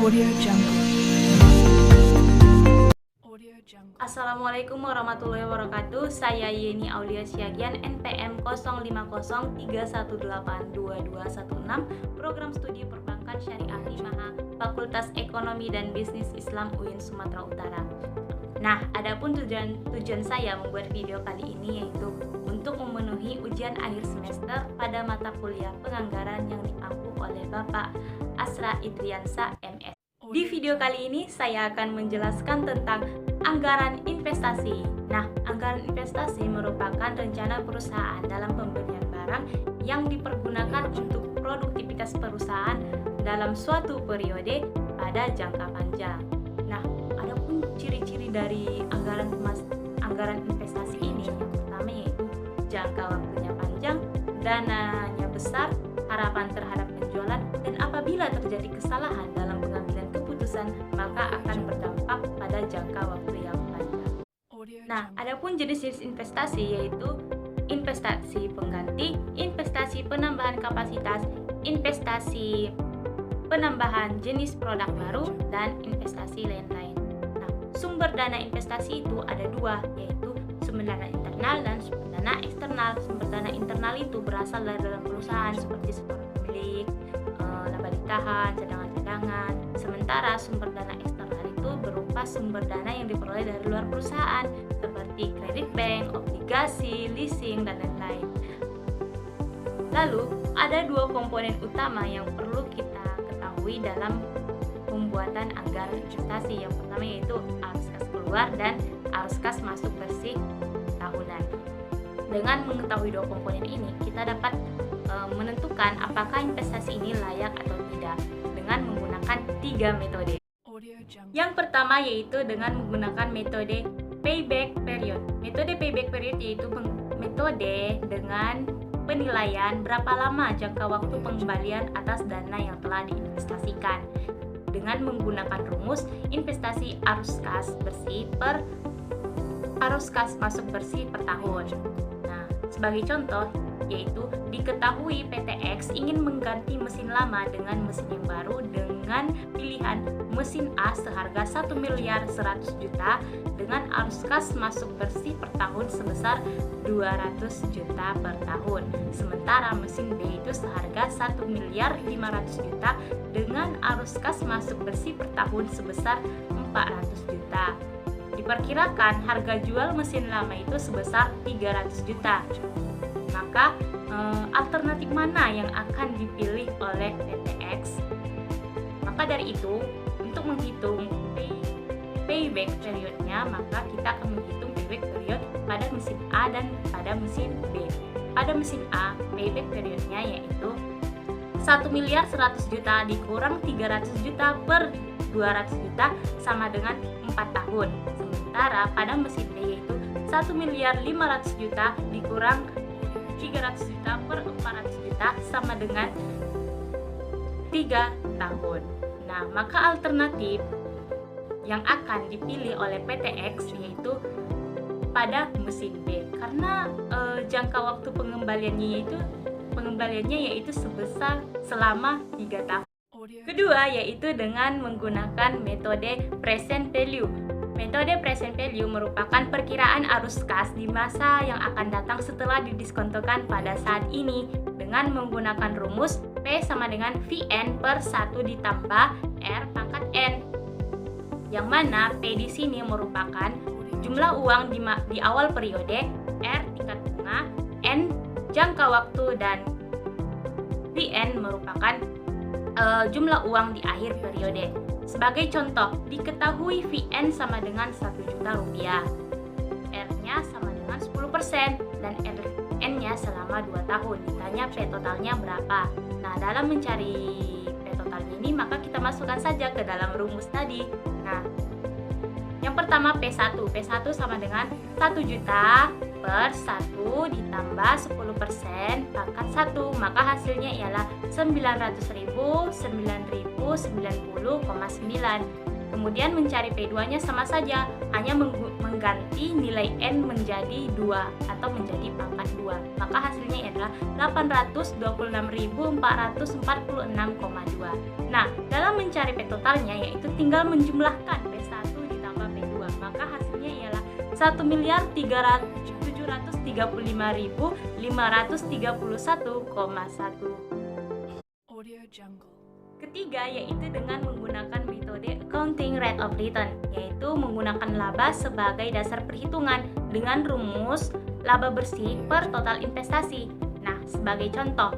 Audio Jungle. Assalamualaikum warahmatullahi wabarakatuh. Saya Yeni Aulia Siagian, NPM 0503182216, Program Studi Perbankan Syariah Himaha, Fakultas Ekonomi dan Bisnis Islam UIN Sumatera Utara. Nah, adapun tujuan saya membuat video kali ini yaitu untuk memenuhi ujian akhir semester pada mata kuliah penganggaran yang dipangku oleh Bapak Asra Idriansa MS. Di video kali ini saya akan menjelaskan tentang anggaran investasi. Nah, anggaran investasi merupakan rencana perusahaan dalam pembelian barang yang dipergunakan untuk produktivitas perusahaan dalam suatu periode pada jangka panjang. Nah, adapun ciri-ciri dari anggaran investasi ini, yang pertama yaitu jangka waktunya panjang, dananya besar, harapan terhadap penjualan, dan apabila terjadi kesalahan dalam pengambilan keputusan, maka akan berdampak pada jangka waktu yang panjang. Nah, adapun jenis-jenis investasi yaitu investasi pengganti, investasi penambahan kapasitas, investasi penambahan jenis produk baru, dan investasi lain-lain. Nah, sumber dana investasi itu ada dua, yaitu sumber dana internal dan sumber dana eksternal. Sumber dana internal itu berasal dari dalam perusahaan seperti setor pemilik, laba ditahan, cadangan-cadangan. Sementara sumber dana eksternal itu berupa sumber dana yang diperoleh dari luar perusahaan seperti kredit bank, obligasi, leasing, dan lain-lain. Lalu, ada dua komponen utama yang perlu kita ketahui dalam pembuatan anggaran investasi. Yang pertama yaitu arus kas keluar dan arus kas masuk bersih tahunan. Dengan mengetahui dua komponen ini, kita dapat menentukan apakah investasi ini layak atau tidak dengan menggunakan 3 metode. Yang pertama yaitu dengan menggunakan metode payback period. Metode payback period yaitu metode dengan penilaian berapa lama jangka waktu pengembalian atas dana yang telah diinvestasikan dengan menggunakan rumus investasi arus kas bersih per arus kas masuk bersih per tahun. Nah, sebagai contoh yaitu diketahui PTX ingin mengganti mesin lama dengan mesin yang baru dengan pilihan mesin A seharga 1.100.000.000 dengan arus kas masuk bersih per tahun sebesar 200 juta per tahun. Sementara mesin B itu seharga 1.500.000.000 dengan arus kas masuk bersih per tahun sebesar 400 juta. Diperkirakan harga jual mesin lama itu sebesar 300 juta. Maka alternatif mana yang akan dipilih oleh PTX? Maka dari itu, untuk menghitung payback periodnya, maka kita akan menghitung payback period pada mesin A dan pada mesin B. Pada mesin A, payback periodnya yaitu 1.100.000.000 dikurang 300 juta per 200 juta sama dengan 4 tahun. Sementara pada mesin B yaitu 1.500.000.000 dikurang 300 juta per 400 juta sama dengan 3 tahun. Nah, maka alternatif yang akan dipilih oleh PTX yaitu pada mesin B karena jangka waktu pengembaliannya yaitu sebesar selama 3 tahun. Kedua yaitu dengan menggunakan metode present value. Metode present value merupakan perkiraan arus kas di masa yang akan datang setelah didiskontokan pada saat ini dengan menggunakan rumus P sama dengan VN per 1 ditambah R pangkat N. Yang mana P di sini merupakan jumlah uang di awal periode, R tingkat bunga, N jangka waktu, dan VN merupakan jumlah uang di akhir periode. Sebagai contoh, diketahui VN sama dengan 1 juta rupiah, R-nya sama dengan 10%, dan N-nya selama 2 tahun. Ditanya P totalnya berapa. Nah, dalam mencari P totalnya ini, maka kita masukkan saja ke dalam rumus tadi. Nah, yang pertama P1 sama dengan 1 juta per 1 ditambah 10% pangkat 1, maka hasilnya ialah 900.000, 9.090,9. Kemudian mencari P2-nya sama saja, hanya mengganti nilai N menjadi 2 atau menjadi pangkat 2. Maka hasilnya adalah 826.446,2. Nah, dalam mencari mencari P totalnya, yaitu tinggal menjumlahkan P1 ditambah P2, maka hasilnya ialah 1.735.531,1. Ketiga, yaitu dengan menggunakan metode accounting rate of return, yaitu menggunakan laba sebagai dasar perhitungan dengan rumus laba bersih per total investasi. Nah, sebagai contoh,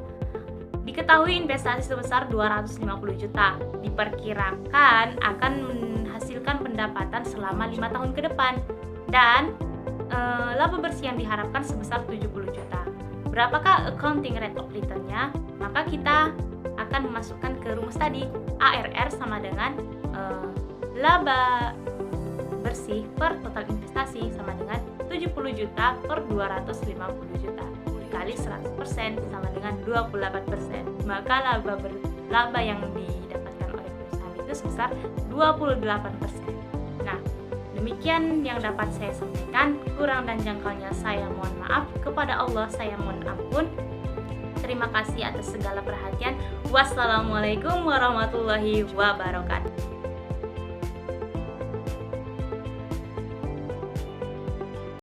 diketahui investasi sebesar 250 juta, diperkirakan akan menghasilkan pendapatan selama 5 tahun ke depan, dan laba bersih yang diharapkan sebesar 70 juta. Berapakah accounting rate of return-nya? Maka kita akan memasukkan ke rumus tadi, ARR sama dengan laba bersih per total investasi sama dengan 70 juta per 250 juta dikali 100% sama dengan 28%. Maka laba yang didapatkan oleh perusahaan itu sebesar 28%. Nah, demikian yang dapat saya sampaikan. Kurang dan jangkaunya saya mohon maaf. Kepada Allah saya mohon ampun. Terima kasih atas segala perhatian. Wassalamualaikum warahmatullahi wabarakatuh.